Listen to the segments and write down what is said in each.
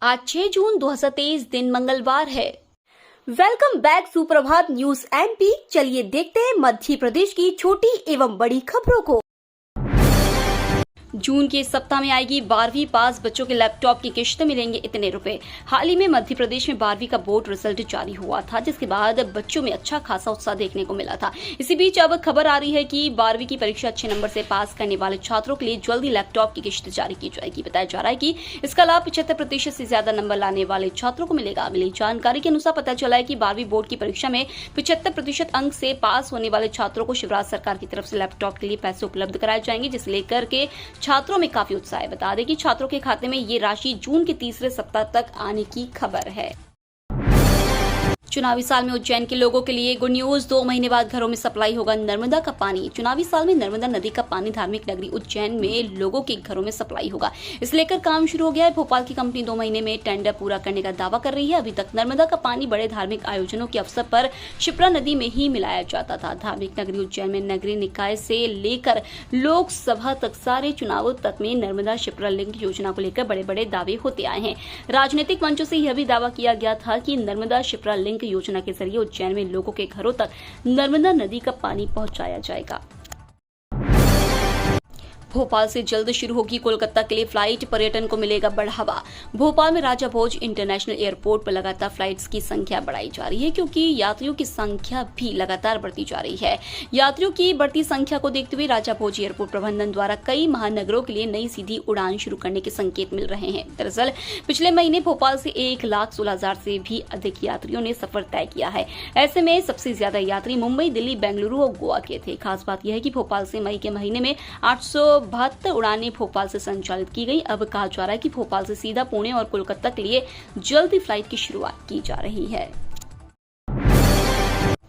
आज 6 जून 2023 दिन मंगलवार है। वेलकम बैक सुप्रभात न्यूज एमपी। चलिए देखते हैं मध्य प्रदेश की छोटी एवं बड़ी खबरों को। जून के इस सप्ताह में आएगी 12वीं पास बच्चों के लैपटॉप की किश्त, मिलेंगे इतने रुपए। हाल ही में मध्य प्रदेश में 12वीं का बोर्ड रिजल्ट जारी हुआ था, जिसके बाद बच्चों में अच्छा खासा उत्साह देखने को मिला था। इसी बीच अब खबर आ रही है कि 12वीं की परीक्षा अच्छे नंबर से पास करने वाले छात्रों के लिए जल्दी लैपटॉप की किश्त जारी की जाएगी। बताया जा रहा है कि इसका लाभ 75% से ज्यादा नंबर लाने वाले छात्रों को मिलेगा। मिली जानकारी के अनुसार पता चला है कि 12वीं बोर्ड की परीक्षा में 75% अंक से पास होने वाले छात्रों को शिवराज सरकार की तरफ से लैपटॉप के लिए पैसे उपलब्ध कराए जाएंगे, जिसे लेकर के छात्रों में काफी उत्साह है। बता दें कि छात्रों के खाते में ये राशि जून के तीसरे सप्ताह तक आने की खबर है। चुनावी साल में उज्जैन के लोगों के लिए गुड न्यूज, 2 महीने बाद घरों में सप्लाई होगा नर्मदा का पानी। चुनावी साल में नर्मदा नदी का पानी धार्मिक नगरी उज्जैन में लोगों के घरों में सप्लाई होगा। इस लेकर काम शुरू हो गया है। भोपाल की कंपनी 2 महीने में टेंडर पूरा करने का दावा कर रही है। अभी तक नर्मदा का पानी बड़े धार्मिक आयोजनों के अवसर पर शिप्रा नदी में ही मिलाया जाता था। धार्मिक नगरी उज्जैन में नगरीय निकाय से लेकर लोकसभा तक सारे चुनावों तक में नर्मदा शिप्रा लिंक योजना को लेकर बड़े बड़े दावे होते आए हैं। राजनीतिक मंचों से यह भी दावा किया गया था कि नर्मदा शिप्रा लिंक योजना के जरिए उज्जैन में लोगों के घरों तक नर्मदा नदी का पानी पहुंचाया जाएगा। भोपाल से जल्द शुरू होगी कोलकाता के लिए फ्लाइट, पर्यटन को मिलेगा बढ़ावा। भोपाल में राजा भोज इंटरनेशनल एयरपोर्ट पर लगातार फ्लाइट्स की संख्या बढ़ाई जा रही है, क्योंकि यात्रियों की संख्या भी लगातार बढ़ती जा रही है। यात्रियों की बढ़ती संख्या को देखते हुए राजा भोज एयरपोर्ट प्रबंधन द्वारा कई महानगरों के लिए नई सीधी उड़ान शुरू करने के संकेत मिल रहे हैं। दरअसल पिछले महीने भोपाल से 1,16,000 से भी अधिक यात्रियों ने सफर तय किया है। ऐसे में सबसे ज्यादा यात्री मुंबई, दिल्ली, बेंगलुरु और गोवा के थे। खास बात यह है कि भोपाल से मई के महीने में 872 उड़ानें भोपाल से संचालित की गई। अब कहा जा रहा है कि भोपाल से सीधा पुणे और कोलकाता के लिए जल्दी फ्लाइट की शुरुआत की जा रही है।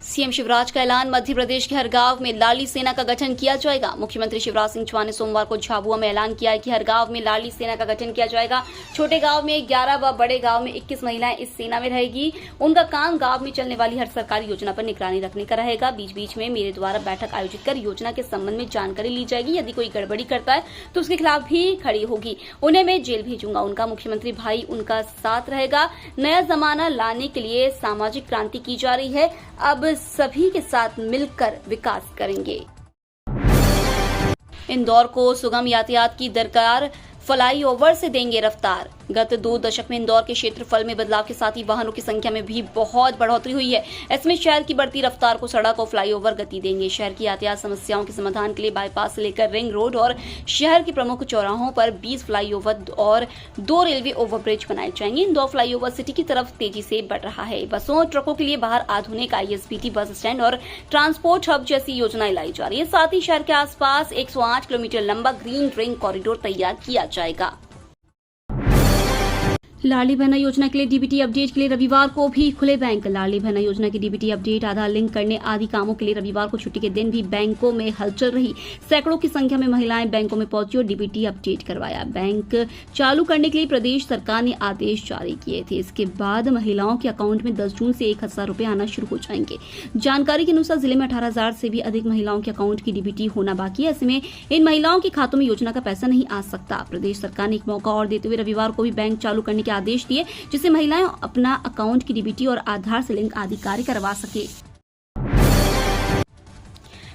सीएम शिवराज का ऐलान, मध्य प्रदेश के हर गांव में लाडली सेना का गठन किया जाएगा। मुख्यमंत्री शिवराज सिंह चौहान ने सोमवार को झाबुआ में ऐलान किया है कि हर गांव में लाडली सेना का गठन किया जाएगा। छोटे गांव में 11 व बड़े गांव में 21 महिलाएं इस सेना में रहेगी। उनका काम गांव में चलने वाली हर सरकारी योजना पर निगरानी रखने का रहेगा। बीच बीच में मेरे द्वारा बैठक आयोजित कर योजना के संबंध में जानकारी ली जाएगी। यदि कोई गड़बड़ी करता है तो उसके खिलाफ भी खड़ी होगी। उन्हें मैं जेल भेजूंगा। उनका मुख्यमंत्री भाई उनका साथ रहेगा। नया जमाना लाने के लिए सामाजिक क्रांति की जा रही है। अब सभी के साथ मिलकर विकास करेंगे। इंदौर को सुगम यातायात की दरकार, फ्लाईओवर से देंगे रफ्तार। गत 2 दशक में इंदौर के क्षेत्रफल में बदलाव के साथ ही वाहनों की संख्या में भी बहुत बढ़ोतरी हुई है। इसमें शहर की बढ़ती रफ्तार को सड़क और फ्लाईओवर गति देंगे। शहर की यातायात समस्याओं के समाधान के लिए बाईपास से लेकर रिंग रोड और शहर के प्रमुख चौराहों पर 20 फ्लाईओवर और 2 रेलवे ओवरब्रिज बनाए जाएंगे। इंदौर फ्लाईओवर सिटी की तरफ तेजी से बढ़ रहा है। बसों और ट्रकों के लिए बाहर आधुनिक ISBT बस स्टैंड और ट्रांसपोर्ट हब जैसी योजनाएं लाई जा रही है। साथ ही शहर के आसपास 108 किलोमीटर लंबा ग्रीन रिंग कॉरिडोर तैयार किया जाएगा। लाडली बहना योजना के लिए डीबीटी अपडेट के लिए रविवार को भी खुले बैंक। लाडली बहना योजना की डीबीटी अपडेट, आधार लिंक करने आदि कामों के लिए रविवार को छुट्टी के दिन भी बैंकों में हलचल रही। सैकड़ों की संख्या में महिलाएं बैंकों में पहुंची और डीबीटी अपडेट करवाया। बैंक चालू करने के लिए प्रदेश सरकार ने आदेश जारी किए थे। इसके बाद महिलाओं के अकाउंट में 10 जून से 1,000 रुपए आना शुरू हो जाएंगे। जानकारी के अनुसार जिले में 18,000 से भी अधिक महिलाओं के अकाउंट की डीबीटी होना बाकी है। ऐसे में इन महिलाओं के खातों में योजना का पैसा नहीं आ सकता। प्रदेश सरकार ने एक मौका और देते हुए रविवार को भी बैंक चालू करने के आदेश दिए, जिससे महिलाएं अपना अकाउंट की डीबीटी और आधार से लिंक आदि कार्य करवा सके।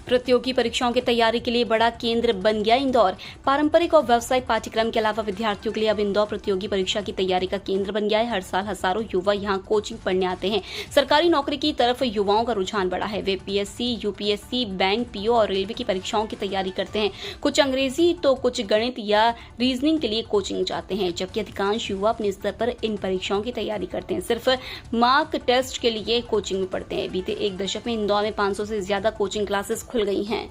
प्रतियोगी परीक्षाओं की तैयारी के लिए बड़ा केंद्र बन गया इंदौर। पारंपरिक और व्यावसायिक पाठ्यक्रम के अलावा विद्यार्थियों के लिए अब इंदौर प्रतियोगी परीक्षा की तैयारी का केंद्र बन गया है। हर साल हजारों युवा यहां कोचिंग पढ़ने आते हैं। सरकारी नौकरी की तरफ युवाओं का रुझान बढ़ा है। वे PSC, UPSC, बैंक, PO और रेलवे की परीक्षाओं की तैयारी करते हैं। कुछ अंग्रेजी तो कुछ गणित या रीजनिंग के लिए कोचिंग जाते हैं, जबकि अधिकांश युवा अपने स्तर पर इन परीक्षाओं की तैयारी करते हैं। सिर्फ मार्क टेस्ट के लिए कोचिंग में पढ़ते हैं। बीते 1 दशक में इंदौर में 500 से ज्यादा कोचिंग क्लासेस खुल गई हैं।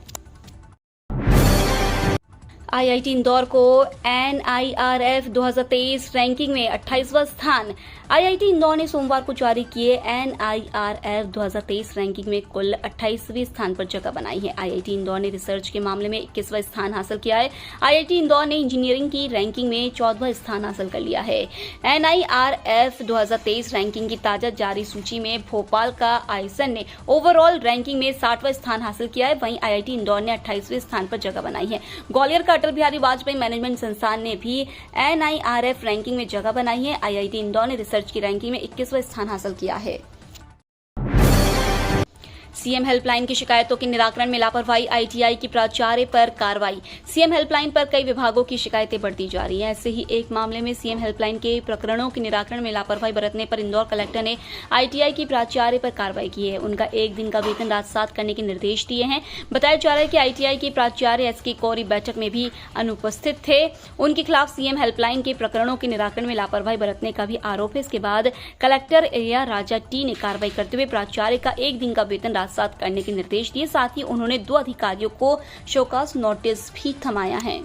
IIT इंदौर को NIRF 2023 रैंकिंग में 28वां स्थान। IIT इंदौर ने सोमवार को जारी किए NIRF 2023 रैंकिंग में कुल 28वें स्थान पर जगह बनाई है। IIT इंदौर ने रिसर्च के मामले में 21वां स्थान हासिल किया है। IIT इंदौर ने इंजीनियरिंग की रैंकिंग में 14वां स्थान हासिल कर लिया है। NIRF 2023 रैंकिंग की ताजा जारी सूची में भोपाल का आईसन ने ओवरऑल रैंकिंग में 60वां स्थान हासिल किया है। वहीं IIT इंदौर ने 28वें स्थान पर जगह बनाई है। ग्वालियर का अटल बिहारी वाजपेयी मैनेजमेंट संस्थान ने भी NIRF रैंकिंग में जगह बनाई है। IIT इंदौर ने रिसर्च की रैंकिंग में 21वां स्थान हासिल किया है। सीएम हेल्पलाइन की शिकायतों के निराकरण में लापरवाही, ITI की प्राचार्य पर कार्रवाई। सीएम हेल्पलाइन पर कई विभागों की शिकायतें बढ़ती जा रही हैं। ऐसे ही एक मामले में सीएम हेल्पलाइन के प्रकरणों के निराकरण में लापरवाही बरतने पर इंदौर कलेक्टर ने ITI की प्राचार्य पर कार्रवाई की है। उनका 1 दिन का वेतन रात 7 करने के निर्देश दिए हैं। बताया जा रहा है कि ITI के प्राचार्य SK कौरी बैठक में भी अनुपस्थित थे। उनके खिलाफ सीएम हेल्पलाइन के प्रकरणों के निराकरण में लापरवाही बरतने का भी आरोप है। इसके बाद कलेक्टर एरिया राजा टी ने कार्रवाई करते हुए प्राचार्य का 1 दिन का वेतन रात 7 करने के निर्देश दिए। साथ ही उन्होंने 2 अधिकारियों को शोकॉज नोटिस भी थमाया है।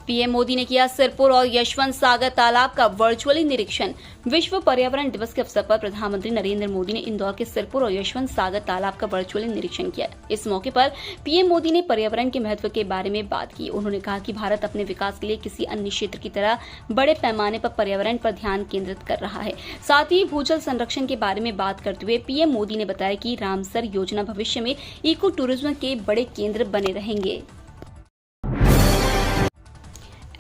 पीएम मोदी ने किया सिरपुर और यशवंत सागर तालाब का वर्चुअली निरीक्षण। विश्व पर्यावरण दिवस के अवसर पर प्रधानमंत्री नरेंद्र मोदी ने इंदौर के सिरपुर और यशवंत सागर तालाब का वर्चुअली निरीक्षण किया। इस मौके पर पीएम मोदी ने पर्यावरण के महत्व के बारे में बात की। उन्होंने कहा कि भारत अपने विकास के लिए किसी अन्य क्षेत्र की तरह बड़े पैमाने पर पर्यावरण पर ध्यान केंद्रित कर रहा है। साथ ही भूजल संरक्षण के बारे में बात करते हुए पीएम मोदी ने बताया कि रामसर योजना भविष्य में इको टूरिज्म के बड़े केंद्र बने रहेंगे।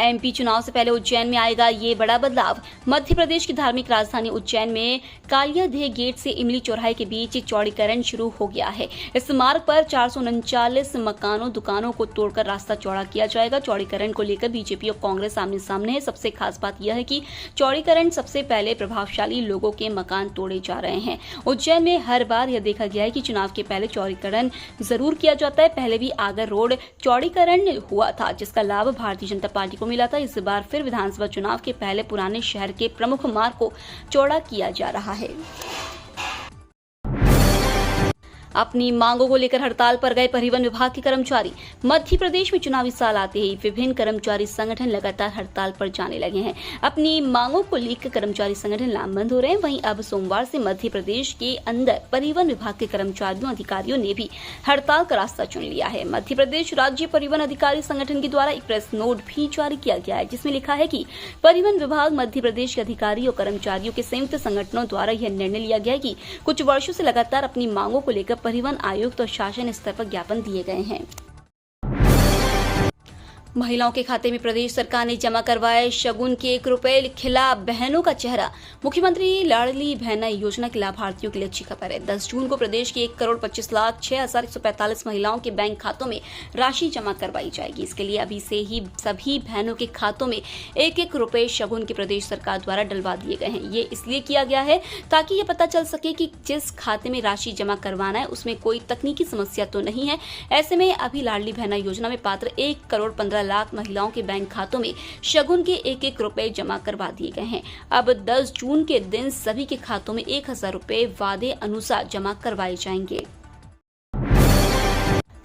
MP चुनाव से पहले उज्जैन में आएगा ये बड़ा बदलाव। मध्य प्रदेश की धार्मिक राजधानी उज्जैन में कालियादेह गेट से इमली चौराहे के बीच चौड़ीकरण शुरू हो गया है। इस मार्ग पर 439 मकानों दुकानों को तोड़कर रास्ता चौड़ा किया जाएगा। चौड़ीकरण को लेकर बीजेपी और कांग्रेस आमने सामने है। सबसे खास बात यह है कि चौड़ीकरण सबसे पहले प्रभावशाली लोगों के मकान तोड़े जा रहे हैं। उज्जैन में हर बार यह देखा गया है कि चुनाव के पहले चौड़ीकरण जरूर किया जाता है। पहले भी आगर रोड चौड़ीकरण हुआ था, जिसका लाभ भारतीय जनता पार्टी मिला था। इस बार फिर विधानसभा चुनाव के पहले पुराने शहर के प्रमुख मार्ग को चौड़ा किया जा रहा है। अपनी मांगों को लेकर हड़ताल पर गए परिवहन विभाग के कर्मचारी। मध्य प्रदेश में चुनावी साल आते ही विभिन्न कर्मचारी संगठन लगातार हड़ताल पर जाने लगे हैं। अपनी मांगों को लेकर कर्मचारी संगठन लामबंद हो रहे हैं। वहीं अब सोमवार से मध्य प्रदेश के अंदर परिवहन विभाग के कर्मचारियों अधिकारियों ने भी हड़ताल का रास्ता चुन लिया है। मध्य प्रदेश राज्य परिवहन अधिकारी संगठन के द्वारा एक प्रेस नोट भी जारी किया गया है, जिसमें लिखा है कि परिवहन विभाग मध्य प्रदेश के अधिकारी और कर्मचारियों के संयुक्त संगठनों द्वारा यह निर्णय लिया गया कि कुछ वर्षों से लगातार अपनी मांगों को लेकर परिवहन आयुक्त और शासन स्तर पर ज्ञापन दिए गए हैं। महिलाओं के खाते में प्रदेश सरकार ने जमा करवाए शगुन के 1 रुपए, खिला बहनों का चेहरा। मुख्यमंत्री लाडली बहन योजना के लाभार्थियों के लिए अच्छी खबर है। 10 जून को प्रदेश की 1,25,06,145 महिलाओं के बैंक खातों में राशि जमा करवाई जाएगी। इसके लिए अभी से ही सभी बहनों के खातों में 1-1 रुपए शगुन के प्रदेश सरकार द्वारा डलवा दिए गए हैं। ये इसलिए किया गया है ताकि ये पता चल सके कि जिस खाते में राशि जमा करवाना है उसमें कोई तकनीकी समस्या तो नहीं है। ऐसे में अभी लाडली बहन योजना में पात्र 1,15,00,000 महिलाओं के बैंक खातों में शगुन के 1-1 रुपए जमा करवा दिए गए हैं। अब 10 जून के दिन सभी के खातों में 1,000 रुपए वादे अनुसार जमा करवाए जाएंगे।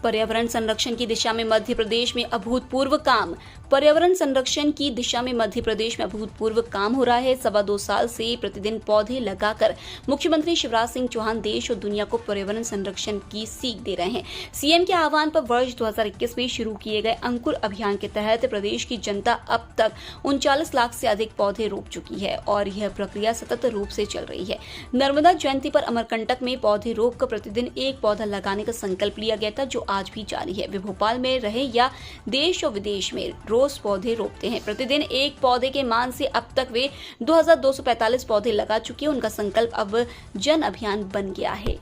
पर्यावरण संरक्षण की दिशा में मध्य प्रदेश में अभूतपूर्व काम। पर्यावरण संरक्षण की दिशा में मध्य प्रदेश में अभूतपूर्व काम हो रहा है। 2.25 साल से प्रतिदिन पौधे लगाकर मुख्यमंत्री शिवराज सिंह चौहान देश और दुनिया को पर्यावरण संरक्षण की सीख दे रहे हैं। सीएम के आह्वान पर वर्ष 2021 में शुरू किए गए अंकुर अभियान के तहत प्रदेश की जनता अब तक 39 लाख से अधिक पौधे रोप चुकी है और यह प्रक्रिया सतत रूप से चल रही है। नर्मदा जयंती पर अमरकंटक में पौधे रोपकर प्रतिदिन 1 पौधा लगाने का संकल्प लिया गया था, जो आज भी जारी है। वे भोपाल में रहे या देश और विदेश में रोज पौधे रोपते हैं। प्रतिदिन 1 पौधे के मान से अब तक वे 2245 पौधे लगा चुके हैं। उनका संकल्प अब जन अभियान बन गया है।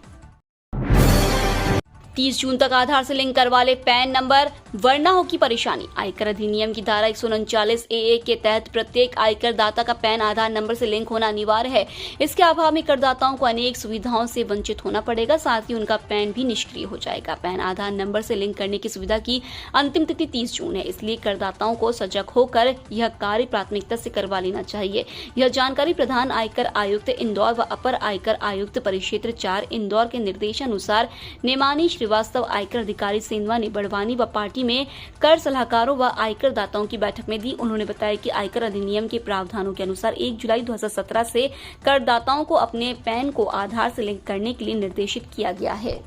30 जून तक आधार से लिंक करवा ले पैन नंबर, वरना होगी परेशानी। आयकर अधिनियम की धारा 139 AA के तहत प्रत्येक आयकर दाता का पैन आधार नंबर से लिंक होना अनिवार्य है। इसके अभाव में करदाताओं को अनेक सुविधाओं से वंचित होना पड़ेगा। साथ ही उनका पैन भी निष्क्रिय हो जाएगा। पैन आधार नंबर से लिंक करने की सुविधा की अंतिम तिथि 30 जून है। इसलिए करदाताओं को सजग होकर यह कार्य प्राथमिकता से करवा लेना चाहिए। यह जानकारी प्रधान आयकर आयुक्त इंदौर व अपर आयकर आयुक्त परिक्षेत्र 4 इंदौर के निर्देशानुसार नेमानी श्रीवास्तव आयकर अधिकारी सेंधवा ने बड़वानी व पार्टी में कर सलाहकारों व आयकर दाताओं की बैठक में दी। उन्होंने बताया कि आयकर अधिनियम के प्रावधानों के अनुसार 1 जुलाई 2017 से करदाताओं को अपने पैन को आधार से लिंक करने के लिए निर्देशित किया गया है।